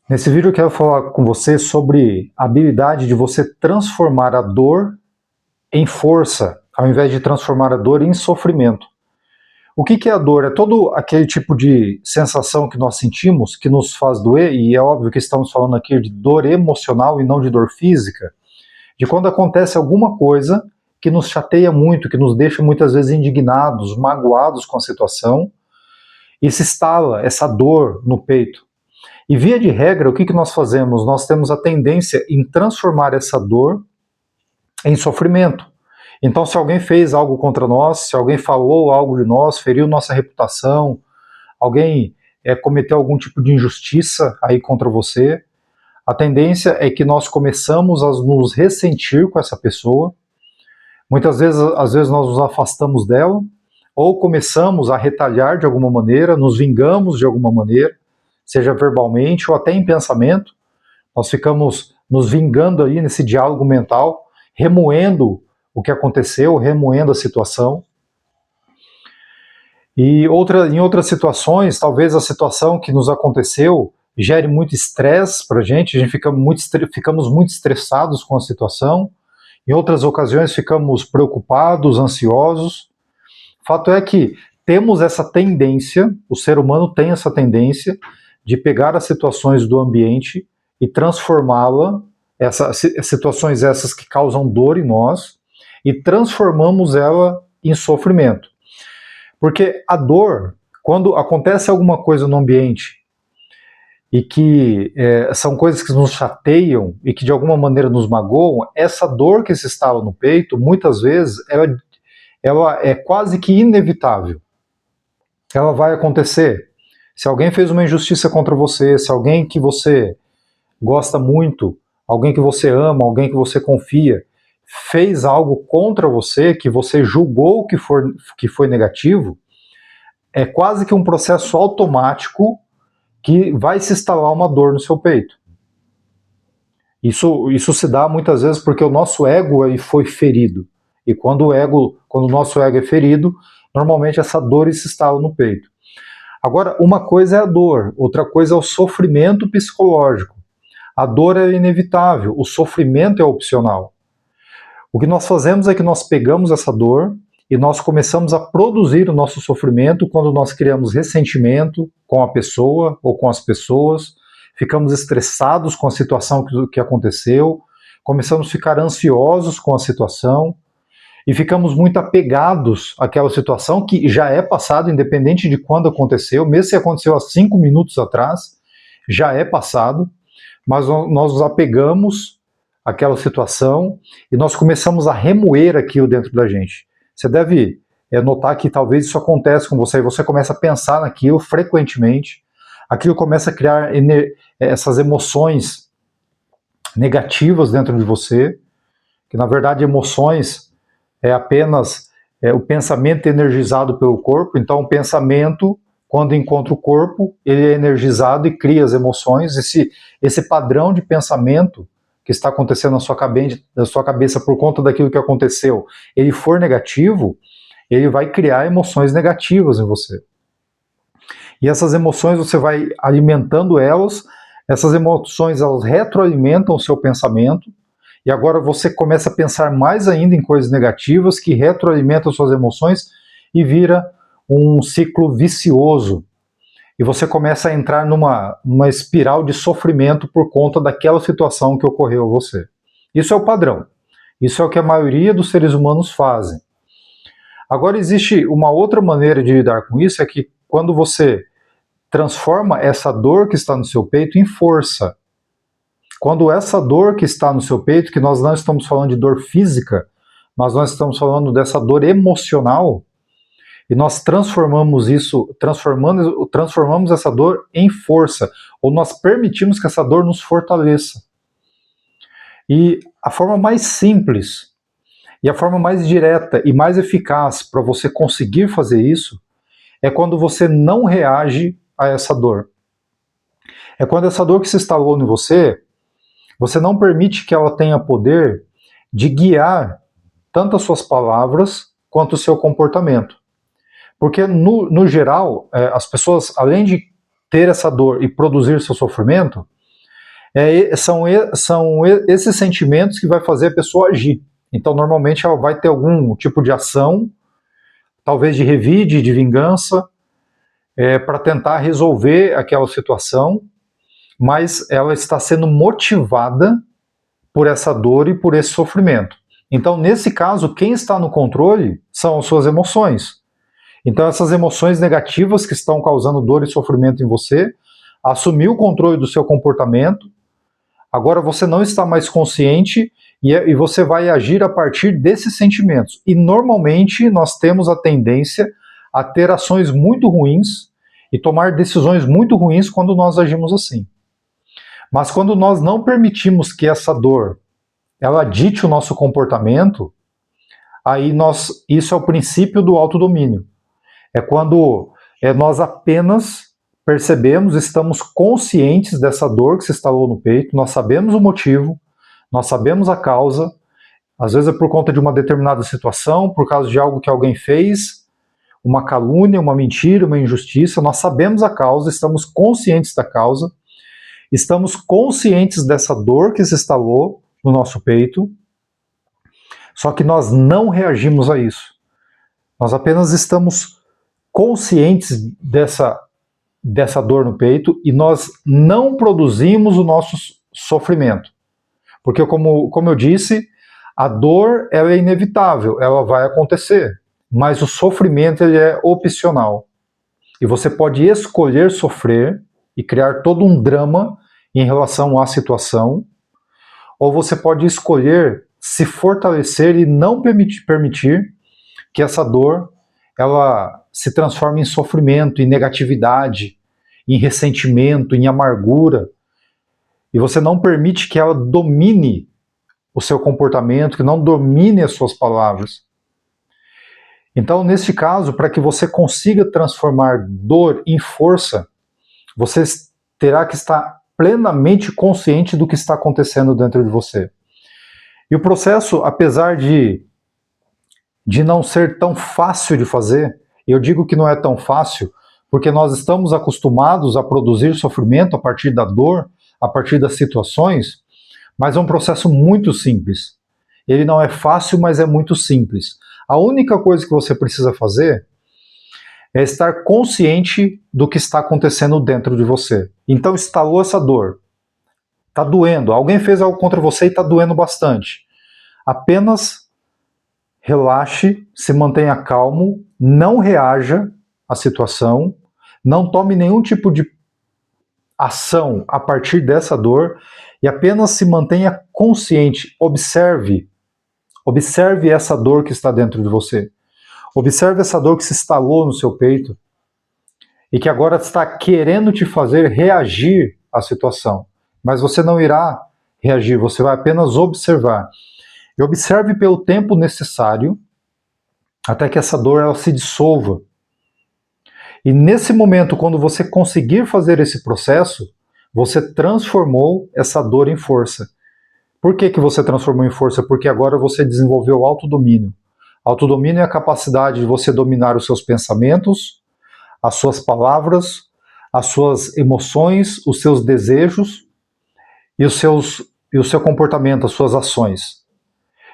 Nesse vídeo eu quero falar com você sobre a habilidade de você transformar a dor em força, ao invés de transformar a dor em sofrimento. O que é a dor? É todo aquele tipo de sensação que nós sentimos, que nos faz doer, e é óbvio que estamos falando aqui de dor emocional e não de dor física, de quando acontece alguma coisa que nos chateia muito, que nos deixa muitas vezes indignados, magoados com a situação, e se instala essa dor no peito. E via de regra, o que nós fazemos? Nós temos a tendência em transformar essa dor em sofrimento. Então, se alguém fez algo contra nós, se alguém falou algo de nós, feriu nossa reputação, alguém cometeu algum tipo de injustiça aí contra você, a tendência é que nós começamos a nos ressentir com essa pessoa. Muitas vezes, às vezes nós nos afastamos dela, ou começamos a retalhar de alguma maneira, nos vingamos de alguma maneira, seja verbalmente ou até em pensamento. Nós ficamos nos vingando aí nesse diálogo mental, remoendo o que aconteceu, remoendo a situação. E em outras situações, talvez a situação que nos aconteceu gere muito estresse para a gente ficamos muito estressados com a situação. Em outras ocasiões ficamos preocupados, ansiosos. Fato é que temos essa tendência, o ser humano tem essa tendência de pegar as situações do ambiente e transformá-la, situações essas que causam dor em nós, e transformamos ela em sofrimento. Porque a dor, quando acontece alguma coisa no ambiente e que são coisas que nos chateiam e que de alguma maneira nos magoam, essa dor que se instala no peito, muitas vezes, ela é quase que inevitável. Ela vai acontecer. Se alguém fez uma injustiça contra você, se alguém que você gosta muito, alguém que você ama, alguém que você confia, fez algo contra você, que você julgou que foi negativo, é quase que um processo automático que vai se instalar uma dor no seu peito. Isso se dá muitas vezes porque o nosso ego aí foi ferido. E quando o nosso ego é ferido, normalmente essa dor se instala no peito. Agora, uma coisa é a dor, outra coisa é o sofrimento psicológico. A dor é inevitável, o sofrimento é opcional. O que nós fazemos é que nós pegamos essa dor e nós começamos a produzir o nosso sofrimento quando nós criamos ressentimento com a pessoa ou com as pessoas, ficamos estressados com a situação que aconteceu, começamos a ficar ansiosos com a situação, e ficamos muito apegados àquela situação que já é passado, independente de quando aconteceu, mesmo se aconteceu há 5 minutos atrás, já é passado, mas nós nos apegamos àquela situação e nós começamos a remoer aquilo dentro da gente. Você deve notar que talvez isso aconteça com você, e você começa a pensar naquilo frequentemente, aquilo começa a criar essas emoções negativas dentro de você, que na verdade emoções é apenas o pensamento energizado pelo corpo. Então o pensamento, quando encontra o corpo, ele é energizado e cria as emoções. Esse padrão de pensamento que está acontecendo na sua cabeça por conta daquilo que aconteceu, ele for negativo, ele vai criar emoções negativas em você. E essas emoções você vai alimentando elas, essas emoções elas retroalimentam o seu pensamento, e agora você começa a pensar mais ainda em coisas negativas que retroalimentam suas emoções e vira um ciclo vicioso. E você começa a entrar numa espiral de sofrimento por conta daquela situação que ocorreu a você. Isso é o padrão. Isso é o que a maioria dos seres humanos fazem. Agora existe uma outra maneira de lidar com isso, é que quando você transforma essa dor que está no seu peito em força. Quando essa dor que está no seu peito, que nós não estamos falando de dor física, mas nós estamos falando dessa dor emocional, e nós transformamos essa dor em força, ou nós permitimos que essa dor nos fortaleça. E a forma mais simples, e a forma mais direta e mais eficaz para você conseguir fazer isso, é quando você não reage a essa dor. É quando essa dor que se instalou em você não permite que ela tenha poder de guiar tanto as suas palavras quanto o seu comportamento. Porque, no geral, as pessoas, além de ter essa dor e produzir seu sofrimento, São esses sentimentos que vai fazer a pessoa agir. Então, normalmente, ela vai ter algum tipo de ação, talvez de revide, de vingança, para tentar resolver aquela situação, mas ela está sendo motivada por essa dor e por esse sofrimento. Então, nesse caso, quem está no controle são as suas emoções. Então, essas emoções negativas que estão causando dor e sofrimento em você, assumir o controle do seu comportamento. Agora você não está mais consciente e você vai agir a partir desses sentimentos. E normalmente nós temos a tendência a ter ações muito ruins e tomar decisões muito ruins quando nós agimos assim. Mas quando nós não permitimos que essa dor ela dite o nosso comportamento, aí isso é o princípio do autodomínio. É quando nós apenas percebemos, estamos conscientes dessa dor que se instalou no peito, nós sabemos o motivo, nós sabemos a causa, às vezes é por conta de uma determinada situação, por causa de algo que alguém fez, uma calúnia, uma mentira, uma injustiça, nós sabemos a causa, estamos conscientes da causa, estamos conscientes dessa dor que se instalou no nosso peito, só que nós não reagimos a isso. Nós apenas estamos conscientes dessa dor no peito e nós não produzimos o nosso sofrimento. Porque, como eu disse, a dor ela é inevitável, ela vai acontecer, mas o sofrimento ele é opcional. E você pode escolher sofrer e criar todo um drama em relação à situação, ou você pode escolher se fortalecer e não permitir que essa dor ela se transforma em sofrimento, em negatividade, em ressentimento, em amargura, e você não permite que ela domine o seu comportamento, que não domine as suas palavras. Então, neste caso, para que você consiga transformar dor em força, você terá que estar plenamente consciente do que está acontecendo dentro de você. E o processo, apesar de não ser tão fácil de fazer, eu digo que não é tão fácil, porque nós estamos acostumados a produzir sofrimento a partir da dor, a partir das situações, mas é um processo muito simples. Ele não é fácil, mas é muito simples. A única coisa que você precisa fazer é estar consciente do que está acontecendo dentro de você. Então, instalou essa dor. Está doendo. Alguém fez algo contra você e está doendo bastante. Apenas relaxe, se mantenha calmo, não reaja à situação, não tome nenhum tipo de ação a partir dessa dor e apenas se mantenha consciente, observe essa dor que está dentro de você. Observe essa dor que se instalou no seu peito e que agora está querendo te fazer reagir à situação. Mas você não irá reagir, você vai apenas observar. E observe pelo tempo necessário até que essa dor ela se dissolva. E nesse momento, quando você conseguir fazer esse processo, você transformou essa dor em força. Por que você transformou em força? Porque agora você desenvolveu o autodomínio. Autodomínio é a capacidade de você dominar os seus pensamentos, as suas palavras, as suas emoções, os seus desejos e o seu comportamento, as suas ações.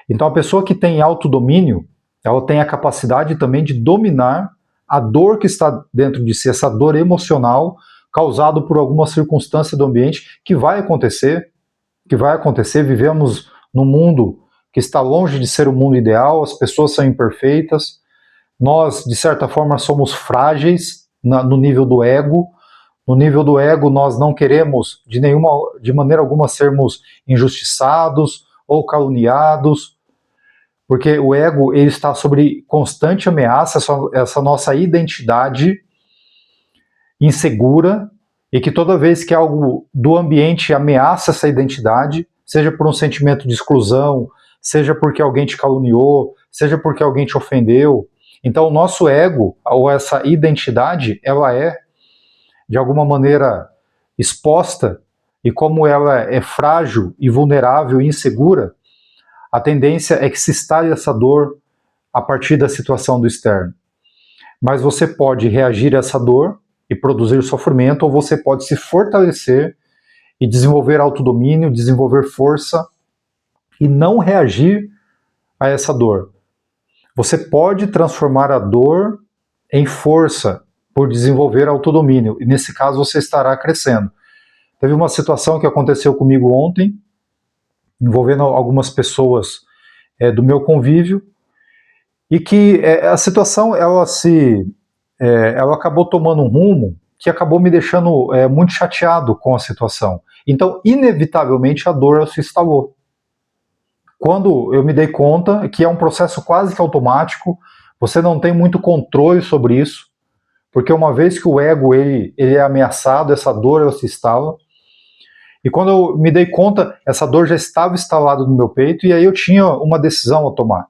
Então a pessoa que tem autodomínio, ela tem a capacidade também de dominar a dor que está dentro de si, essa dor emocional causada por alguma circunstância do ambiente que vai acontecer, vivemos num mundo que está longe de ser o mundo ideal, as pessoas são imperfeitas, nós, de certa forma, somos frágeis no nível do ego. No nível do ego, nós não queremos, de maneira alguma, sermos injustiçados ou caluniados, porque o ego ele está sob constante ameaça, essa nossa identidade insegura, e que toda vez que algo do ambiente ameaça essa identidade, seja por um sentimento de exclusão, seja porque alguém te caluniou, seja porque alguém te ofendeu, então o nosso ego, ou essa identidade, ela é, de alguma maneira, exposta, e como ela é frágil e vulnerável e insegura, a tendência é que se instale essa dor a partir da situação do externo. Mas você pode reagir a essa dor e produzir sofrimento, ou você pode se fortalecer e desenvolver autodomínio, desenvolver força e não reagir a essa dor. Você pode transformar a dor em força por desenvolver autodomínio, e nesse caso você estará crescendo. Teve uma situação que aconteceu comigo ontem, envolvendo algumas pessoas do meu convívio, e que a situação ela acabou tomando um rumo que acabou me deixando muito chateado com a situação. Então, inevitavelmente, a dor se instalou. Quando eu me dei conta que é um processo quase que automático, você não tem muito controle sobre isso, porque uma vez que o ego ele é ameaçado, essa dor ela se instala. E quando eu me dei conta, essa dor já estava instalada no meu peito, e aí eu tinha uma decisão a tomar.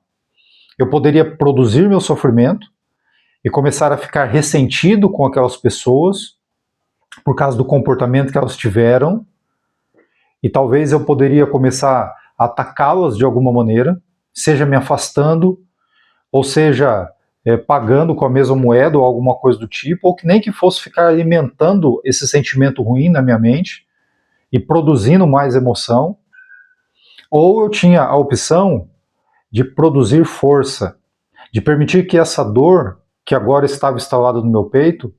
Eu poderia produzir meu sofrimento e começar a ficar ressentido com aquelas pessoas por causa do comportamento que elas tiveram, e talvez eu poderia começar a atacá-las de alguma maneira, seja me afastando, ou seja pagando com a mesma moeda ou alguma coisa do tipo, ou que nem que fosse ficar alimentando esse sentimento ruim na minha mente e produzindo mais emoção, ou eu tinha a opção de produzir força, de permitir que essa dor que agora estava instalada no meu peito,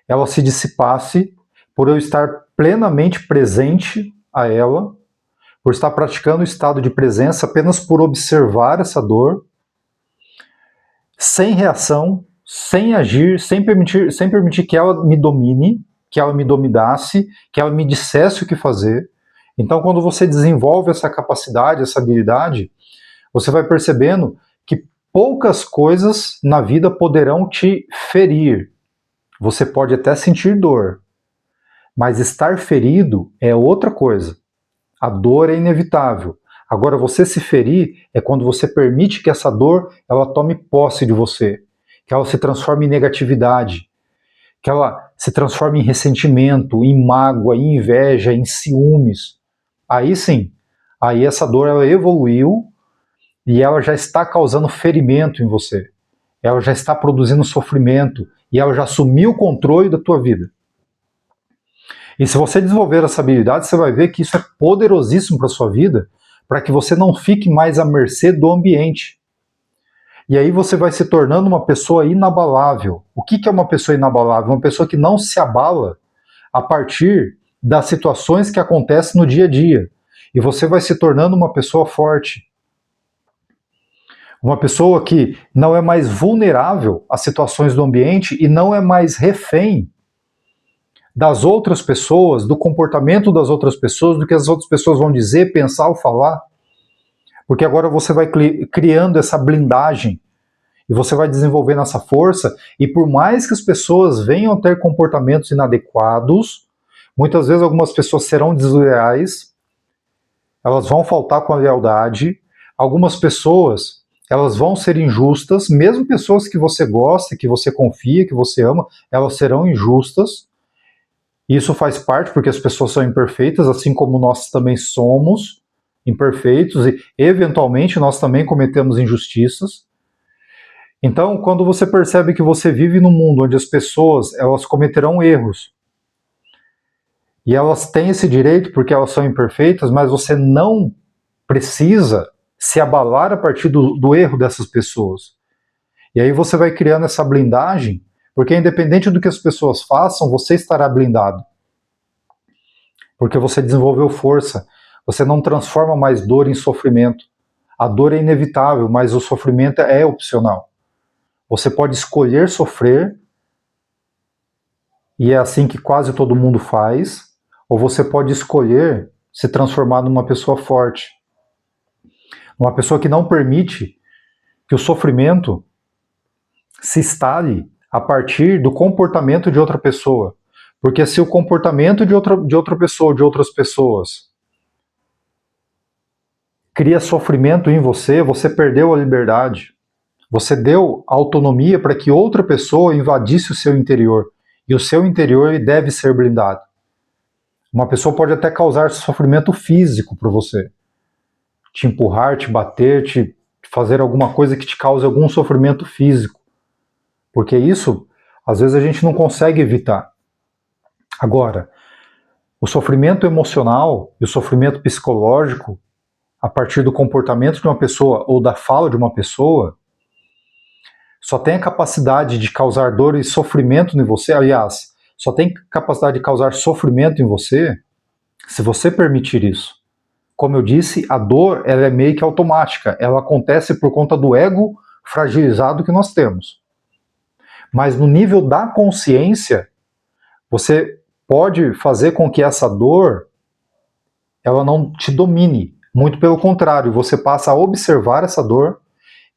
ela se dissipasse por eu estar plenamente presente a ela, por estar praticando o estado de presença apenas por observar essa dor, sem reação, sem agir, sem permitir que ela me domine, que ela me dominasse, que ela me dissesse o que fazer. Então, quando você desenvolve essa capacidade, essa habilidade, você vai percebendo que poucas coisas na vida poderão te ferir. Você pode até sentir dor, mas estar ferido é outra coisa. A dor é inevitável. Agora, você se ferir é quando você permite que essa dor ela tome posse de você, que ela se transforme em negatividade, que ela se transforme em ressentimento, em mágoa, em inveja, em ciúmes. Aí sim, aí essa dor ela evoluiu e ela já está causando ferimento em você. Ela já está produzindo sofrimento e ela já assumiu o controle da tua vida. E se você desenvolver essa habilidade, você vai ver que isso é poderosíssimo para a sua vida, para que você não fique mais à mercê do ambiente. E aí você vai se tornando uma pessoa inabalável. O que é uma pessoa inabalável? Uma pessoa que não se abala a partir das situações que acontecem no dia a dia. E você vai se tornando uma pessoa forte. Uma pessoa que não é mais vulnerável às situações do ambiente e não é mais refém das outras pessoas, do comportamento das outras pessoas, do que as outras pessoas vão dizer, pensar ou falar. Porque agora você vai criando essa blindagem e você vai desenvolvendo essa força, e por mais que as pessoas venham a ter comportamentos inadequados, muitas vezes algumas pessoas serão desleais, elas vão faltar com a lealdade, algumas pessoas elas vão ser injustas, mesmo pessoas que você gosta, que você confia, que você ama, elas serão injustas. Isso faz parte porque as pessoas são imperfeitas, assim como nós também somos imperfeitos e eventualmente nós também cometemos injustiças. Então, quando você percebe que você vive num mundo onde as pessoas elas cometerão erros e elas têm esse direito porque elas são imperfeitas, mas você não precisa se abalar a partir do erro dessas pessoas. E aí você vai criando essa blindagem, porque independente do que as pessoas façam, você estará blindado. Porque você desenvolveu força, você não transforma mais dor em sofrimento. A dor é inevitável, mas o sofrimento é opcional. Você pode escolher sofrer, e é assim que quase todo mundo faz, ou você pode escolher se transformar numa pessoa forte. Uma pessoa que não permite que o sofrimento se instale a partir do comportamento de outra pessoa. Porque se o comportamento de outra pessoa, de outras pessoas, cria sofrimento em você, você perdeu a liberdade. Você deu autonomia para que outra pessoa invadisse o seu interior. E o seu interior ele deve ser blindado. Uma pessoa pode até causar sofrimento físico para você. Te empurrar, te bater, te fazer alguma coisa que te cause algum sofrimento físico. Porque isso, às vezes, a gente não consegue evitar. Agora, O sofrimento emocional e o sofrimento psicológico, a partir do comportamento de uma pessoa ou da fala de uma pessoa, só tem a capacidade de causar dor e sofrimento em você, aliás, só tem capacidade de causar sofrimento em você se você permitir isso. Como eu disse, a dor ela é meio que automática, ela acontece por conta do ego fragilizado que nós temos. Mas no nível da consciência, você pode fazer com que essa dor ela não te domine. Muito pelo contrário, você passa a observar essa dor,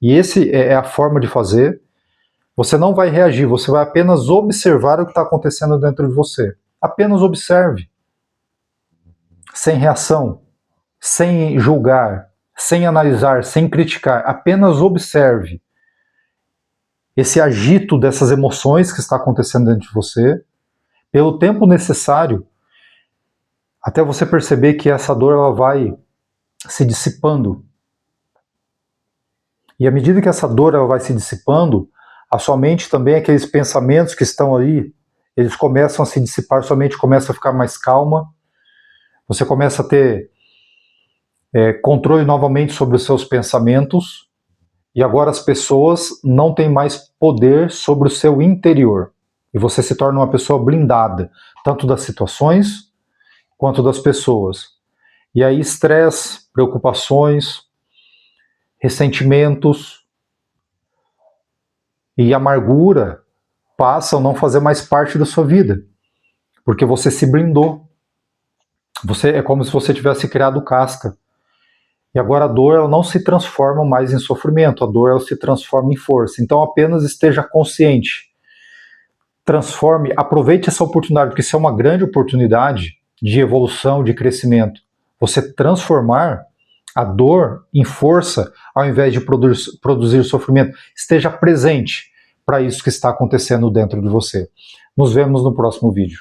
e esse é a forma de fazer. Você não vai reagir, você vai apenas observar o que está acontecendo dentro de você. Apenas observe. Sem reação, sem julgar, sem analisar, sem criticar. Apenas observe esse agito dessas emoções que está acontecendo dentro de você, pelo tempo necessário, até você perceber que essa dor ela vai se dissipando. E à medida que essa dor ela vai se dissipando, a sua mente também, aqueles pensamentos que estão ali, eles começam a se dissipar, sua mente começa a ficar mais calma, você começa a ter controle novamente sobre os seus pensamentos, e agora as pessoas não têm mais poder sobre o seu interior. E você se torna uma pessoa blindada, tanto das situações quanto das pessoas. E aí estresse, preocupações, ressentimentos e amargura passam a não fazer mais parte da sua vida, porque você se blindou. É como se você tivesse criado casca. E agora a dor ela não se transforma mais em sofrimento, a dor ela se transforma em força. Então apenas esteja consciente. Transforme, aproveite essa oportunidade, porque isso é uma grande oportunidade de evolução, de crescimento. Você transformar a dor em força, ao invés de produzir sofrimento. Esteja presente para isso que está acontecendo dentro de você. Nos vemos no próximo vídeo.